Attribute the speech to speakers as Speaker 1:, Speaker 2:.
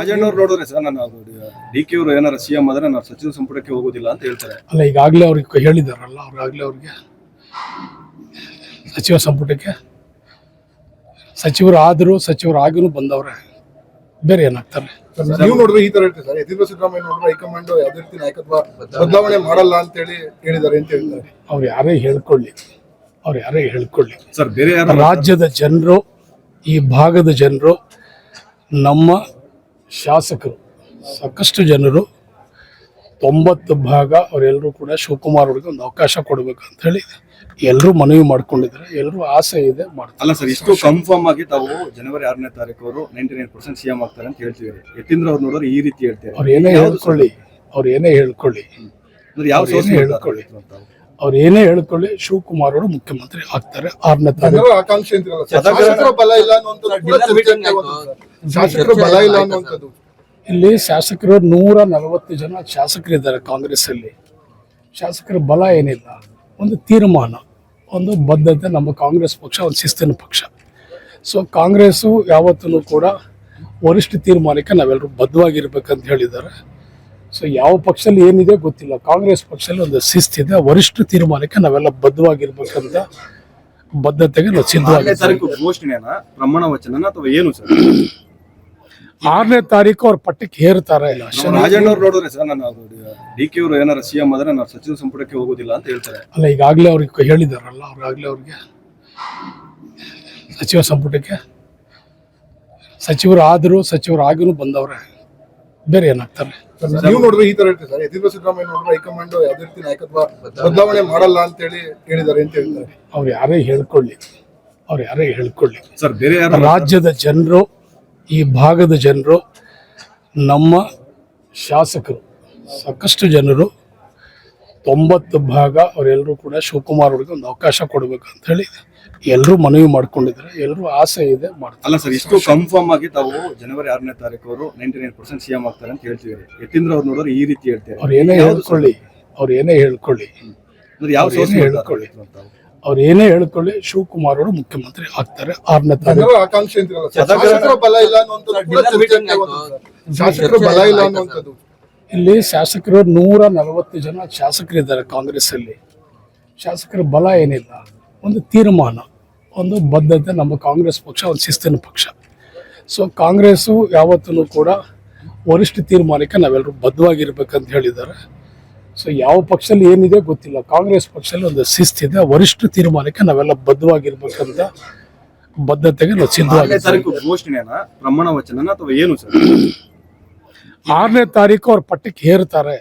Speaker 1: ರಾಜಣ್ಣವ್ರು ನೋಡಿದ್ರೆ ಸರ್ ನಾನು D K ಅವರು ಏನಾರ ಸಿಎಂ ಆದ್ರೆ ನಾನು ಸಚಿವ ಸಂಪುಟಕ್ಕೆ ಹೋಗೋದಿಲ್ಲ ಅಂತ ಹೇಳ್ತಾರೆ.
Speaker 2: ಅಲ್ಲ, ಈಗಾಗಲೇ ಅವ್ರಿಗೆ ಹೇಳಿದಾರಲ್ಲ, ಅವ್ರಾಗಲೇ ಅವ್ರಿಗೆ ಸಚಿವ ಸಂಪುಟಕ್ಕೆ ಸಚಿವರಾಗಿನೂ ಬಂದವ್ರೆ, ಬೇರೆ ಏನಾಗ್ತಾರೆ.
Speaker 3: ನೀವು ನೋಡಿದ್ರೆ ಈ ತರ ಹೇಳ್ತೀವಿ ಸರ್, ಯತೀಂದ್ರ ಸಿದ್ದರಾಮಯ್ಯ ನೋಡಿದ್ರೆ ಹೈಕಮಾಂಡ್ ಯಾವುದೇ ರೀತಿ ನಾಯಕತ್ವ ಬದಲಾವಣೆ ಮಾಡಲ್ಲ ಅಂತ ಹೇಳಿ ಹೇಳಿದ್ದಾರೆ ಅಂತ ಹೇಳ್ತಾರೆ.
Speaker 2: ಅವ್ರು ಯಾರೇ ಹೇಳ್ಕೊಳ್ಳಿ
Speaker 1: ಸರ್, ಬೇರೆ ಯಾರು
Speaker 2: ರಾಜ್ಯದ ಜನರು, ಈ ಭಾಗದ ಜನರು, ನಮ್ಮ ಶಾಸಕರು ಸಾಕಷ್ಟು ಜನರು 90% ಅವರೆಲ್ಲರೂ ಕೂಡ ಶಿವಕುಮಾರ್ ಅವರಿಗೆ ಒಂದು ಅವಕಾಶ ಕೊಡಬೇಕು ಅಂತ ಹೇಳಿ ಎಲ್ಲರೂ ಮನವಿ ಮಾಡ್ಕೊಂಡಿದ್ದಾರೆ. ಎಲ್ಲರೂ ಆಸೆ ಇದೆ, ಮಾಡ್ತಾರೆ.
Speaker 1: ಅಲ್ಲ ಸರ್, ಇಷ್ಟು ಕನ್ಫರ್ಮ್ ಆಗಿ ತಾವು ಜನವರಿ 6ನೇ ತಾರೀಕು ಅವರು 99% ಸಿಎಂ ಆಗ್ತಾರೆ ಅಂತ ಹೇಳ್ತಿದ್ದಾರೆ. ಯತೀಂದ್ರ ಅವ್ರು ನೋಡಿದ್ರೆ ಈ ರೀತಿ ಹೇಳ್ತಾರೆ.
Speaker 2: ಅವ್ರು ಏನೇ ಹೇಳ್ಕೊಳ್ಳಿ ಅವ್ರು ಏನೇ ಹೇಳ್ಕೊಳ್ಳಿ ಶಿವಕುಮಾರ್ ಅವರು ಮುಖ್ಯಮಂತ್ರಿ ಆಗ್ತಾರೆ 6ನೇ ತಾರೀಕು.
Speaker 3: ಆಕಾಂಕ್ಷೆ ಅಂತಿರಲ್ಲ, ಶಾಸಕರ ಬಲ ಇಲ್ಲ ಅನ್ನುವಂಥದ್ದು, ಶಾಸಕರ ಬಲ ಇಲ್ಲ ಅನ್ನುವಂಥದ್ದು.
Speaker 2: ಇಲ್ಲಿ ಶಾಸಕರು 140 ಜನ ಶಾಸಕರಿದ್ದಾರೆ ಕಾಂಗ್ರೆಸ್ ಅಲ್ಲಿ. ಶಾಸಕರ ಬಲ ಏನಿಲ್ಲ, ಒಂದು ತೀರ್ಮಾನ, ಒಂದು ಬದ್ಧತೆ. ನಮ್ಮ ಕಾಂಗ್ರೆಸ್ ಪಕ್ಷ ಒಂದು ಶಿಸ್ತಿನ ಪಕ್ಷ. ಸೊ ಕಾಂಗ್ರೆಸ್ಸು ಯಾವತ್ತೂ ಕೂಡ ವರಿಷ್ಠ ತೀರ್ಮಾನಕ್ಕೆ ನಾವೆಲ್ಲರೂ ಬದ್ಧವಾಗಿರ್ಬೇಕಂತ ಹೇಳಿದ್ದಾರೆ. ಸೊ ಯಾವ ಪಕ್ಷದಲ್ಲಿ ಏನಿದೆ ಗೊತ್ತಿಲ್ಲ, ಕಾಂಗ್ರೆಸ್ ಪಕ್ಷದಲ್ಲಿ ಒಂದು ಶಿಸ್ತಿದೆ. ವರಿಷ್ಠ ತೀರ್ಮಾನಕ್ಕೆ ನಾವೆಲ್ಲ ಬದ್ಧವಾಗಿರ್ಬೇಕಂತ ಬದ್ಧತೆಗೆ ನಾವು ಸಿದ್ಧವಾಗಿದ್ದೀವಿ.
Speaker 1: ಪ್ರಮಾಣ ವಚನ ಅಥವಾ ಏನು ಸರ್?
Speaker 2: 6ನೇ ತಾರೀಕು ಅವ್ರ ಪಟ್ಟಕ್ಕೆ ಹೇರ್ತಾರೆ. ಇಲ್ಲ,
Speaker 1: ರಾಜಣ್ಣವ್ರು ನೋಡಿದ್ರೆ ಸರ್ ನಾನು ಡಿ ಕೆ ಅವರು ಏನಾರ ಸಿಎಂ ಆದ್ರೆ ನಾನು ಸಚಿವ ಸಂಪುಟಕ್ಕೆ ಹೋಗೋದಿಲ್ಲ ಅಂತ ಹೇಳ್ತಾರೆ.
Speaker 2: ಅಲ್ಲ, ಈಗಾಗಲೇ ಅವ್ರಿಗೆ ಹೇಳಿದಾರಲ್ಲ, ಅವ್ರಾಗಲೇ ಅವ್ರಿಗೆ ಸಚಿವ ಸಂಪುಟಕ್ಕೆ ಸಚಿವರಾಗಿನೂ ಬಂದವ್ರೆ, ಬೇರೆ ಏನಾಗ್ತಾರೆ.
Speaker 3: ನೀವು ನೋಡಿದ್ರೆ ಈ ತರ ಹೇಳ್ತೀವಿ ಸರ್, ಯತೀಂದ್ರ ಸಿದ್ದರಾಮಯ್ಯ ನೋಡಿದ್ರೆ ಹೈಕಮಾಂಡ್ ಯಾವುದೇ ರೀತಿ ನಾಯಕತ್ವ ಬದಲಾವಣೆ ಮಾಡಲ್ಲ ಅಂತ ಹೇಳಿ ಹೇಳಿದ್ದಾರೆ ಅಂತ ಹೇಳ್ತಾರೆ.
Speaker 2: ಅವ್ರು ಯಾರೇ ಹೇಳ್ಕೊಳ್ಳಿ
Speaker 1: ಸರ್, ಬೇರೆ ಯಾರು
Speaker 2: ರಾಜ್ಯದ ಜನರು, ಈ ಭಾಗದ ಜನರು, ನಮ್ಮ ಶಾಸಕರು ಸಾಕಷ್ಟು ಜನರು 90% ಅವರೆಲ್ಲರೂ ಕೂಡ ಶಿವಕುಮಾರ್ ಅವರಿಗೆ ಒಂದು ಅವಕಾಶ ಕೊಡಬೇಕು ಅಂತ ಹೇಳಿ ಎಲ್ಲರೂ ಮನವಿ ಮಾಡ್ಕೊಂಡಿದ್ದಾರೆ. ಎಲ್ಲರೂ ಆಸೆ ಇದೆ, ಮಾಡ್ತಾರೆ.
Speaker 1: ಅಲ್ಲ ಸರ್, ಇಷ್ಟು ಕನ್ಫರ್ಮ್ ಆಗಿ ತಾವು ಜನವರಿ 6ನೇ ತಾರೀಕು ಅವರು 99% ಸಿಎಂ ಆಗ್ತಾರೆ ಅಂತ ಹೇಳ್ತಿದ್ದಾರೆ. ಯತೀಂದ್ರ ಅವ್ರು ನೋಡಿದ್ರೆ ಈ ರೀತಿ ಹೇಳ್ತಾರೆ.
Speaker 2: ಅವ್ರು ಏನೇ ಹೇಳ್ಕೊಳ್ಳಿ ಅವ್ರು ಏನೇ ಹೇಳ್ಕೊಳ್ಳಿ ಶಿವಕುಮಾರ್ ಅವರು ಮುಖ್ಯಮಂತ್ರಿ ಆಗ್ತಾರೆ 6ನೇ ತಾರೀಕು.
Speaker 3: ಆಕಾಂಕ್ಷೆ ಅಂತಿರಲ್ಲ, ಶಾಸಕರ ಬಲ ಇಲ್ಲ ಅನ್ನುವಂಥದ್ದು, ಶಾಸಕರ ಬಲ ಇಲ್ಲ ಅನ್ನುವಂಥದ್ದು.
Speaker 2: ಇಲ್ಲಿ ಶಾಸಕರು 140 ಜನ ಶಾಸಕರಿದ್ದಾರೆ ಕಾಂಗ್ರೆಸ್ ಅಲ್ಲಿ. ಶಾಸಕರ ಬಲ ಏನಿಲ್ಲ, ಒಂದು ತೀರ್ಮಾನ, ಒಂದು ಬದ್ಧತೆ. ನಮ್ಮ ಕಾಂಗ್ರೆಸ್ ಪಕ್ಷ ಒಂದು ಶಿಸ್ತಿನ ಪಕ್ಷ. ಸೊ ಕಾಂಗ್ರೆಸ್ಸು ಯಾವತ್ತೂ ಕೂಡ ವರಿಷ್ಠ ತೀರ್ಮಾನಕ್ಕೆ ನಾವೆಲ್ಲರೂ ಬದ್ಧವಾಗಿರ್ಬೇಕಂತ ಹೇಳಿದ್ದಾರೆ. ಸೊ ಯಾವ ಪಕ್ಷದಲ್ಲಿ ಏನಿದೆ ಗೊತ್ತಿಲ್ಲ, ಕಾಂಗ್ರೆಸ್ ಪಕ್ಷದಲ್ಲಿ ಒಂದು ಶಿಸ್ತಿದೆ. ವರಿಷ್ಠ ತೀರ್ಮಾನಕ್ಕೆ ನಾವೆಲ್ಲ ಬದ್ಧವಾಗಿರ್ಬೇಕಂತ ಬದ್ಧತೆಗೆ ನಾವು ಸಿದ್ಧವಾಗಿದ್ದೀವಿ.
Speaker 1: ಪ್ರಮಾಣ ವಚನ ಅಥವಾ ಏನು ಸರ್?
Speaker 2: 6ನೇ ತಾರೀಕು ಅವ್ರ ಪಟ್ಟಕ್ಕೆ ಹೇರ್ತಾರೆ.